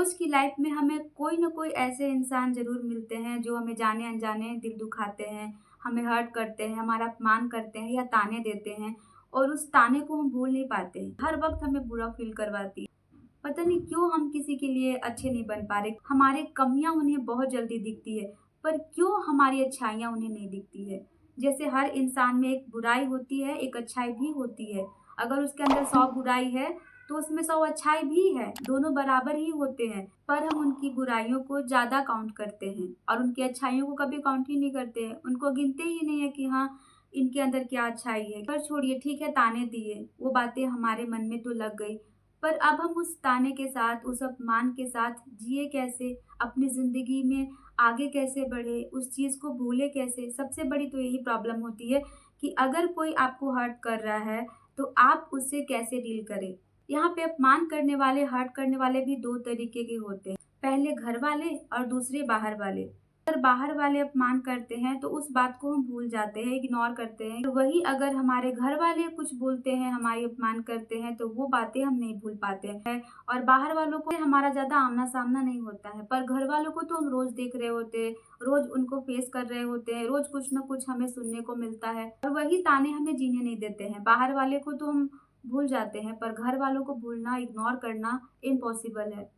रोज़ की लाइफ में हमें कोई ना कोई ऐसे इंसान ज़रूर मिलते हैं जो हमें जाने-अनजाने दिल दुखाते हैं, हमें हर्ट करते हैं, हमारा अपमान करते हैं या ताने देते हैं और उस ताने को हम भूल नहीं पाते हैं। हर वक़्त हमें बुरा फ़ील करवाती है। पता नहीं क्यों हम किसी के लिए अच्छे नहीं बन पा रहे। हमारी कमियाँ उन्हें बहुत जल्दी दिखती है, पर क्यों हमारी अच्छाइयाँ उन्हें नहीं दिखती है? जैसे हर इंसान में एक बुराई होती है, एक अच्छाई भी होती है। अगर उसके अंदर 100 बुराई है, तो उसमें 100 अच्छाई भी है, दोनों बराबर ही होते हैं। पर हम उनकी बुराइयों को ज़्यादा काउंट करते हैं और उनकी अच्छाइयों को कभी काउंट ही नहीं करते हैं। उनको गिनते ही नहीं है कि हाँ, इनके अंदर क्या अच्छाई है। पर छोड़िए, ठीक है, ताने दिए, वो बातें हमारे मन में तो लग गई। पर अब हम उस ताने के साथ, उस अपमान के साथ जिए कैसे? अपनी ज़िंदगी में आगे कैसे बढ़े? उस चीज़ को भूले कैसे? सबसे बड़ी तो यही प्रॉब्लम होती है कि अगर कोई आपको हर्ट कर रहा है, तो आप उससे कैसे डील करें? यहाँ पे अपमान करने वाले, हर्ट करने वाले भी 2 तरीके के होते हैं। पहले घर वाले और दूसरे बाहर वाले। अगर बाहर वाले अपमान करते हैं तो उस बात को हम भूल जाते हैं, इग्नोर करते हैं। तो वही अगर हमारे घर वाले कुछ बोलते हैं, हमारी अपमान करते हैं, तो वो बातें हम नहीं भूल पाते हैं। और बाहर वालों को हमारा ज़्यादा आमना-सामना नहीं होता है, पर घर वालों को तो हम रोज़ देख रहे होते हैं, रोज़ उनको फेस कर रहे होते हैं, रोज़ कुछ न कुछ हमें सुनने को मिलता है और वही ताने हमें जीने नहीं देते हैं। बाहर वाले को तो हम भूल जाते हैं, पर घर वालों को भूलना, इग्नोर करना इम्पॉसिबल है।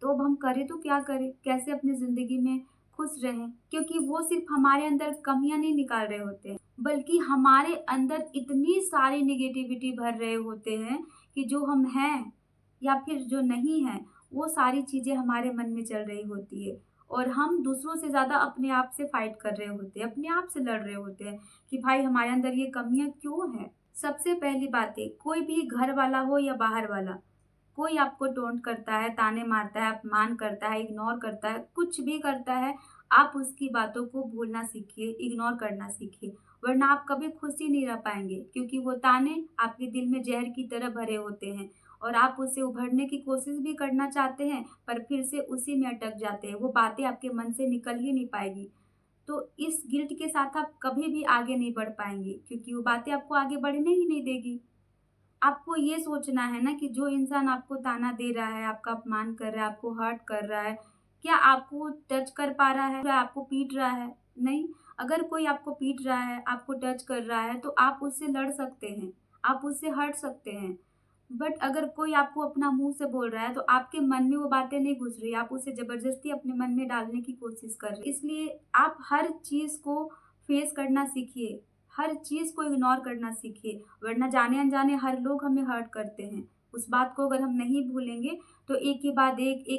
तो अब हम करें तो क्या करें? कैसे अपनी ज़िंदगी में खुश रहें? क्योंकि वो सिर्फ़ हमारे अंदर कमियाँ नहीं निकाल रहे होते हैं, बल्कि हमारे अंदर इतनी सारी नेगेटिविटी भर रहे होते हैं कि जो हम हैं या फिर जो नहीं हैं, वो सारी चीज़ें हमारे मन में चल रही होती है और हम दूसरों से ज़्यादा अपने आप से फ़ाइट कर रहे होते हैं, अपने आप से लड़ रहे होते हैं कि भाई हमारे अंदर ये कमियाँ क्यों हैं? सबसे पहली बात है, कोई भी घर वाला हो या बाहर वाला, कोई आपको टोंट करता है, ताने मारता है, अपमान करता है, इग्नोर करता है, कुछ भी करता है, आप उसकी बातों को भूलना सीखिए, इग्नोर करना सीखिए, वरना आप कभी खुश ही नहीं रह पाएँगे क्योंकि वो ताने आपके दिल में ज़हर की तरह भरे होते हैं और आप उससे उभरने की कोशिश भी करना चाहते हैं, पर फिर से उसी में अटक जाते हैं, वो बातें आपके मन से निकल ही नहीं पाएगी। तो इस गिल्ट के साथ आप कभी भी आगे नहीं बढ़ पाएँगे क्योंकि वो बातें आपको आगे बढ़ने ही नहीं देगी। आपको ये सोचना है ना कि जो इंसान आपको ताना दे रहा है, आपका अपमान कर रहा है, आपको हर्ट कर रहा है, क्या आपको टच कर पा रहा है? क्या आपको पीट रहा है? नहीं। अगर कोई आपको पीट रहा है, आपको टच कर रहा है, तो आप उससे लड़ सकते हैं, आप उससे हट सकते हैं। बट अगर कोई आपको अपना मुँह से बोल रहा है, तो आपके मन में वो बातें नहीं घुस रही, आप उसे ज़बरदस्ती अपने मन में डालने की कोशिश कर रहे हैं। इसलिए आप हर चीज़ को फेस करना सीखिए, हर चीज़ को इग्नोर करना सीखिए, वरना जाने-अनजाने हर लोग हमें हर्ट करते हैं। उस बात को अगर हम नहीं भूलेंगे, तो एक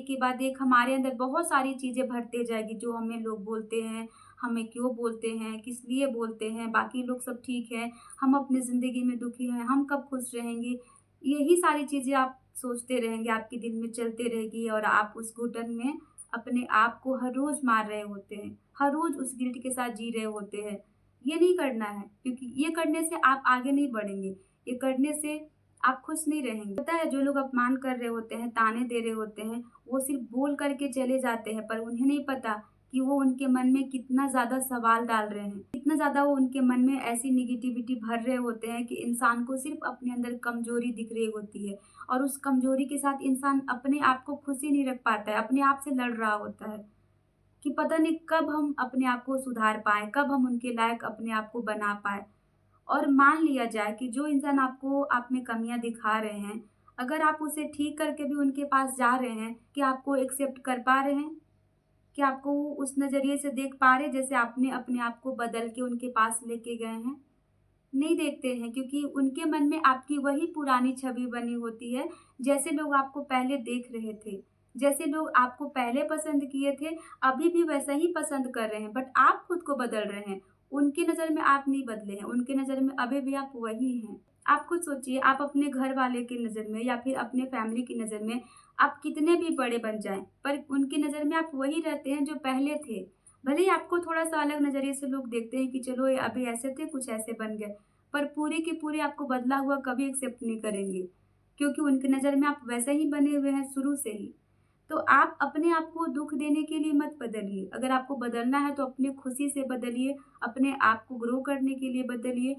के बाद एक हमारे अंदर बहुत सारी चीज़ें भरते जाएगी, जो हमें लोग बोलते हैं, हमें क्यों बोलते हैं, किस लिए बोलते हैं, बाकी लोग सब ठीक है, हम अपनी ज़िंदगी में दुखी हैं, हम कब खुश रहेंगे। यही सारी चीज़ें आप सोचते रहेंगे, आपके दिल में चलते रहेगी और आप उस घुटन में अपने आप को हर रोज़ मार रहे होते हैं, हर रोज़ उस गिल्ट के साथ जी रहे होते हैं। ये नहीं करना है क्योंकि ये करने से आप आगे नहीं बढ़ेंगे, ये करने से आप खुश नहीं रहेंगे। पता है, जो लोग अपमान कर रहे होते हैं, ताने दे रहे होते हैं, वो सिर्फ़ बोल कर के चले जाते हैं, पर उन्हें नहीं पता कि वो उनके मन में कितना ज़्यादा सवाल डाल रहे हैं, कितना ज़्यादा वो उनके मन में ऐसी नेगेटिविटी भर रहे होते हैं कि इंसान को सिर्फ़ अपने अंदर कमज़ोरी दिख रही होती है और उस कमज़ोरी के साथ इंसान अपने आप को खुश ही नहीं रख पाता है, अपने आप से लड़ रहा होता है। कि पता नहीं कब हम अपने आप को सुधार पाएँ, कब हम उनके लायक अपने आप को बना पाएँ। और मान लिया जाए कि जो इंसान आपको आप में कमियाँ दिखा रहे हैं, अगर आप उसे ठीक करके भी उनके पास जा रहे हैं, क्या आपको एक्सेप्ट कर पा रहे हैं? क्या आपको वो उस नज़रिए से देख पा रहे हैं जैसे आपने अपने आप को बदल के उनके पास लेके गए हैं? नहीं देखते हैं क्योंकि उनके मन में आपकी वही पुरानी छवि बनी होती है, जैसे लोग आपको पहले देख रहे थे। जैसे लोग आपको पहले पसंद किए थे, अभी भी वैसा ही पसंद कर रहे हैं, बट आप खुद को बदल रहे हैं। उनकी नज़र में आप नहीं बदले हैं, उनकी नज़र में अभी भी आप वही हैं। आप खुद सोचिए, आप अपने घर वाले की नज़र में या फिर अपने फैमिली की नज़र में आप कितने भी बड़े बन जाएँ, पर उनकी नज़र में आप वही रहते हैं जो पहले थे। भले ही आपको थोड़ा-सा अलग नज़रिए से लोग देखते हैं कि चलो ये अभी ऐसे थे, कुछ ऐसे बन गए। पर पूरे के पूरे आपको बदला हुआ कभी एक्सेप्ट नहीं करेंगे, क्योंकि उनकी नज़र में आप वैसे ही बने हुए हैं शुरू से ही। तो आप अपने आप को दुःख देने के लिए मत बदलिए, अगर आपको बदलना है तो अपनी खुशी से बदलिए, अपने आप को ग्रो करने के लिए बदलिए,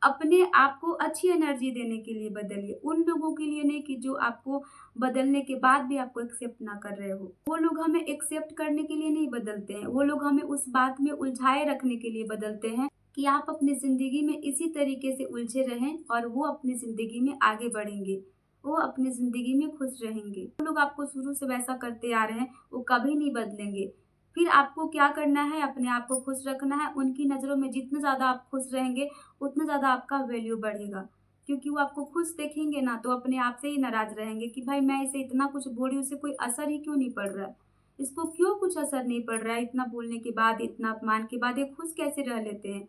अपने आप को अच्छी एनर्जी देने के लिए बदलिए, उन लोगों के लिए नहीं कि जो आपको बदलने के बाद भी आपको एक्सेप्ट ना कर रहे हो। वो लोग हमें एक्सेप्ट करने के लिए नहीं बदलते हैं, वो लोग हमें उस बात में उलझाए रखने के लिए बदलते हैं कि आप अपनी ज़िंदगी में इसी तरीके से उलझे रहें और वो अपनी ज़िंदगी में आगे बढ़ेंगे, वो अपनी ज़िंदगी में खुश रहेंगे। वो लोग आपको शुरू से वैसा करते आ रहे हैं, वो कभी नहीं बदलेंगे। फिर आपको क्या करना है, अपने आप को खुश रखना है। उनकी नज़रों में जितना ज़्यादा आप खुश रहेंगे, उतना ज़्यादा आपका वैल्यू बढ़ेगा। क्योंकि वो आपको खुश देखेंगे ना, तो अपने आप से ही नाराज़ रहेंगे कि भाई मैं इसे इतना कुछ बोल रही हूँ, उसे कोई असर ही क्यों नहीं पड़ रहा है? इसको क्यों कुछ असर नहीं पड़ रहा है? इतना बोलने के बाद, इतना अपमान के बाद ये खुश कैसे रह लेते हैं?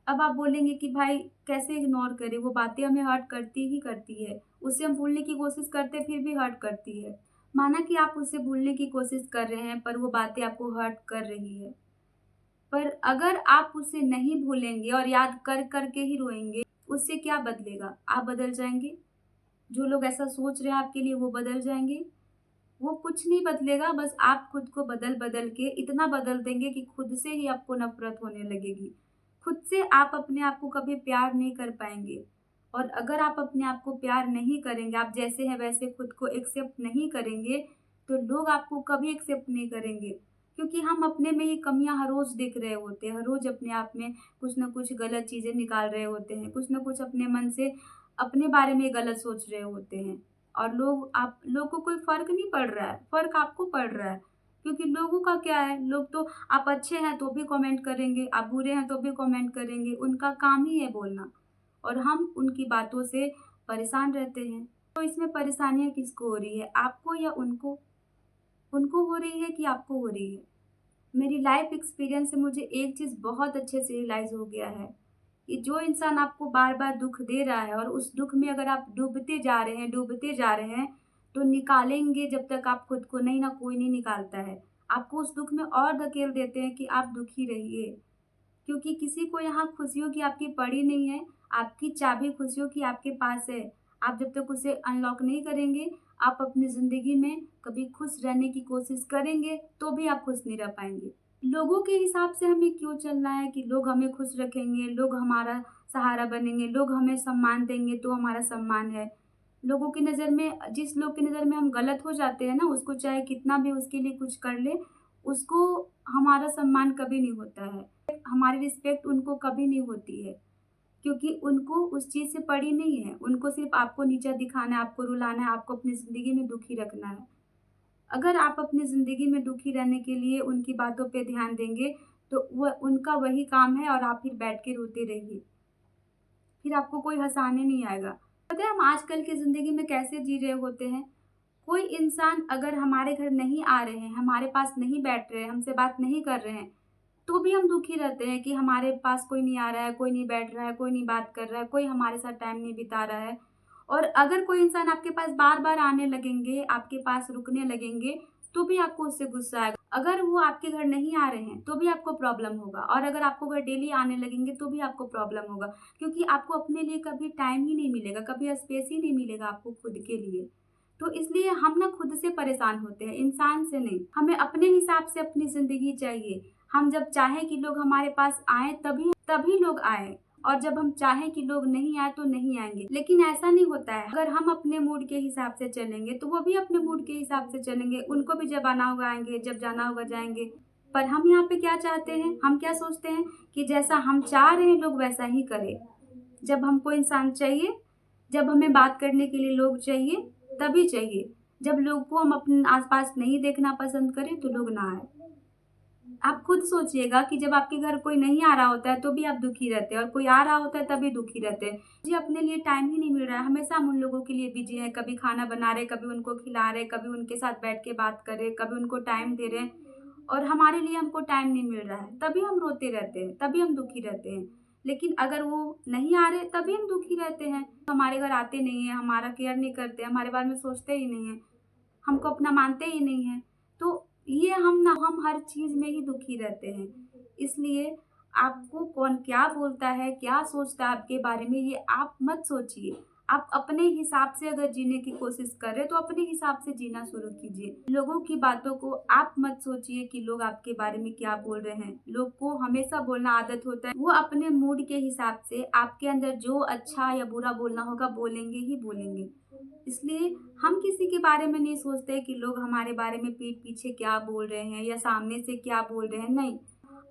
अब आप बोलेंगे कि भाई कैसे इग्नोर करें, वो बातें हमें हर्ट करती ही करती है। उसे हम भूलने की कोशिश करते हैं, फिर भी हर्ट करती है। माना कि आप उसे भूलने की कोशिश कर रहे हैं, पर वो बातें आपको हर्ट कर रही है। पर अगर आप उसे नहीं भूलेंगे और याद कर कर के ही रोएँगे, उससे क्या बदलेगा? आप बदल जाएँगे? जो लोग ऐसा सोच रहे हैं आपके लिए, वो बदल जाएँगे? वो कुछ नहीं बदलेगा, बस आप खुद को बदल-बदल के इतना बदल देंगे कि खुद से ही आपको नफ़रत होने लगेगी। खुद से आप अपने आप को कभी प्यार नहीं कर पाएँगे और अगर आप अपने आप को प्यार नहीं करेंगे, आप जैसे हैं वैसे खुद को एक्सेप्ट नहीं करेंगे, तो लोग आपको कभी एक्सेप्ट नहीं करेंगे। क्योंकि हम अपने में ही कमियाँ हर रोज़ देख रहे होते हैं, हर रोज़ अपने आप में कुछ न कुछ गलत चीज़ें निकाल रहे होते हैं, कुछ न कुछ अपने मन से अपने बारे में गलत सोच रहे होते हैं। और लोग को कोई फ़र्क नहीं पड़ रहा है, फ़र्क आपको पड़ रहा है। क्योंकि लोगों का क्या है, लोग तो आप अच्छे हैं तो भी कमेंट करेंगे, आप बुरे हैं तो भी कमेंट करेंगे, उनका काम ही है बोलना और हम उनकी बातों से परेशान रहते हैं। तो इसमें परेशानियाँ किसको हो रही है, आपको या उनको? उनको हो रही है कि आपको हो रही है? मेरी लाइफ़ एक्सपीरियंस से मुझे एक चीज़ बहुत अच्छे से रियलाइज़ हो गया है कि जो इंसान आपको बार-बार दुःख दे रहा है और उस दुःख में अगर आप डूबते जा रहे हैं, तो निकालेंगे जब तक आप खुद को नहीं ना कोई नहीं निकालता है। आपको उस दुःख में और धकेल देते हैं कि आप दुखी रहिए, क्योंकि किसी को यहाँ खुशियों की आपकी पड़ी नहीं है, आपकी चाबी खुशियों की आपके पास है। आप जब तक उसे अनलॉक नहीं करेंगे, आप अपनी ज़िंदगी में कभी खुश रहने की कोशिश करेंगे, तो भी आप खुश नहीं रह पाएँगे। लोगों के हिसाब से हमें क्यों चलना है कि लोग हमें खुश रखेंगे, लोग हमारा सहारा बनेंगे, लोग हमें सम्मान देंगे तो हमारा सम्मान है। लोगों की नज़र में जिस लोग की नज़र में हम गलत हो जाते हैं ना, उसको चाहे कितना भी उसके लिए कुछ कर ले, उसको हमारा सम्मान कभी नहीं होता है। हमारी रिस्पेक्ट उनको कभी नहीं होती है, क्योंकि उनको उस चीज़ से पड़ी नहीं है। उनको सिर्फ़ आपको नीचा दिखाना है, आपको रुलाना है, आपको अपनी ज़िंदगी में दुखी रखना है। अगर आप अपनी ज़िंदगी में दुखी रहने के लिए उनकी बातों पे ध्यान देंगे, तो वह उनका वही काम है और आप फिर बैठ के रोते रहिए। फिर आपको कोई हँसाने नहीं आएगा। पता है हम आजकल की ज़िंदगी में कैसे जी रहे होते हैं? कोई इंसान अगर हमारे घर नहीं आ रहे हैं, हमारे पास नहीं बैठ रहे हैं, हमसे बात नहीं कर रहे हैं, तो भी हम दुखी रहते हैं कि हमारे पास कोई नहीं आ रहा है, कोई नहीं बैठ रहा है, कोई नहीं बात कर रहा है, कोई हमारे साथ टाइम नहीं बिता रहा है। और अगर कोई इंसान आपके पास बार-बार आने लगेंगे, आपके पास रुकने लगेंगे, तो भी आपको उससे गुस्सा आएगा। अगर वो आपके घर नहीं आ रहे हैं, तो भी आपको प्रॉब्लम होगा और अगर आपको घर डेली आने लगेंगे, तो भी आपको प्रॉब्लम होगा। क्योंकि आपको अपने लिए कभी टाइम ही नहीं मिलेगा, कभी स्पेस ही नहीं मिलेगा आपको खुद के लिए। तो इसलिए हम ना खुद से परेशान होते हैं, इंसान से नहीं। हमें अपने हिसाब से अपनी ज़िंदगी चाहिए। हम जब चाहें कि लोग हमारे पास आएँ तभी तभी लोग आएँ और जब हम चाहें कि लोग नहीं आएँ तो नहीं आएँगे। लेकिन ऐसा नहीं होता है। अगर हम अपने मूड के हिसाब से चलेंगे तो वो भी अपने मूड के हिसाब से चलेंगे। उनको भी जब आना होगा आएँगे, जब जाना होगा जाएँगे। पर हम यहाँ पे क्या चाहते हैं? हम क्या सोचते हैं कि जैसा हम चाह रहे हैं लोग वैसा ही करें। जब हमको इंसान चाहिए, जब हमें बात करने के लिए लोग चाहिए, तभी चाहिए। जब लोग को हम अपने आस-पास नहीं देखना पसंद करें तो लोग ना आएँ। आप खुद सोचिएगा कि जब आपके घर कोई नहीं आ रहा होता है तो भी आप दुखी रहते हैं और कोई आ रहा होता है तभी दुखी रहते हैं। मुझे अपने लिए टाइम ही नहीं मिल रहा है, हमेशा हम उन लोगों के लिए बिज़ी हैं, कभी खाना बना रहे, कभी उनको खिला रहे, कभी उनके साथ बैठ के बात कर रहे, कभी उनको टाइम दे रहे हैं और हमारे लिए हमको टाइम नहीं मिल रहा है, तभी हम रोते रहते हैं, तभी हम दुखी रहते हैं। लेकिन अगर वो नहीं आ रहे तभी हम दुखी रहते हैं, हमारे घर आते नहीं हैं, हमारा केयर नहीं करते, हमारे बारे में सोचते ही नहीं हैं। हमको अपना मानते ही नहीं हैं। तो ये हम हर चीज़ में ही दुखी रहते हैं। इसलिए आपको कौन क्या बोलता है, क्या सोचता है आपके बारे में ये आप मत सोचिए। आप अपने हिसाब से अगर जीने की कोशिश कर रहे हैं तो अपने हिसाब से जीना शुरू कीजिए। लोगों की बातों को आप मत सोचिए कि लोग आपके बारे में क्या बोल रहे हैं। लोग को हमेशा बोलना आदत होता है, वो अपने मूड के हिसाब से आपके अंदर जो अच्छा या बुरा बोलना होगा बोलेंगे ही बोलेंगे। इसलिए हम किसी के बारे में नहीं सोचते कि लोग हमारे बारे में पीठ पीछे क्या बोल रहे हैं या सामने से क्या बोल रहे हैं, नहीं।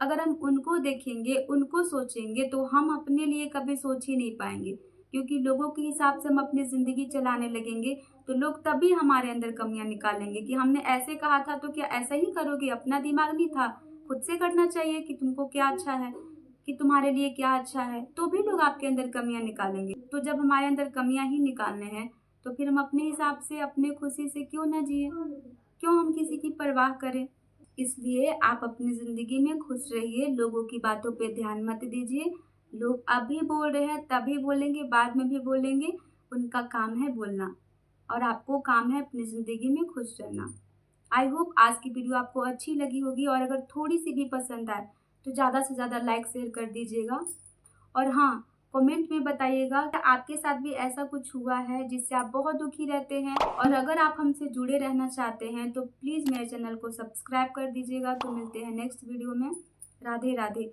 अगर हम उनको देखेंगे, उनको सोचेंगे तो हम अपने लिए कभी सोच ही नहीं पाएँगे, क्योंकि लोगों के हिसाब से हम अपनी ज़िंदगी चलाने लगेंगे, तो लोग तभी हमारे अंदर कमियाँ निकालेंगे कि हमने ऐसे कहा था तो क्या ऐसा ही करोगे? अपना दिमाग नहीं था? खुद से करना चाहिए कि तुमको क्या अच्छा है, कि तुम्हारे लिए क्या अच्छा है, तो भी लोग आपके अंदर कमियाँ निकालेंगे। तो जब हमारे अंदर कमियाँ ही निकालने हैं, तो फिर हम अपने हिसाब से, अपने खुशी से क्यों ना जिएँ? क्यों हम किसी की परवाह करें? इसलिए आप अपनी ज़िंदगी में खुश रहिए, लोगों की बातों पे ध्यान मत दीजिए। लोग अभी बोल रहे हैं, तभी बोलेंगे, बाद में भी बोलेंगे, उनका काम है बोलना और आपको काम है अपनी ज़िंदगी में खुश रहना। आई होप आज की वीडियो आपको अच्छी लगी होगी और अगर थोड़ी-सी भी पसंद आए, तो ज़्यादा से ज़्यादा लाइक, शेयर कर दीजिएगा। और हाँ, कमेंट में बताइएगा कि आपके साथ भी ऐसा कुछ हुआ है जिससे आप बहुत दुखी रहते हैं, और अगर आप हमसे जुड़े रहना चाहते हैं तो प्लीज़ मेरे चैनल को सब्सक्राइब कर दीजिएगा। तो मिलते हैं नेक्स्ट वीडियो में। राधे राधे।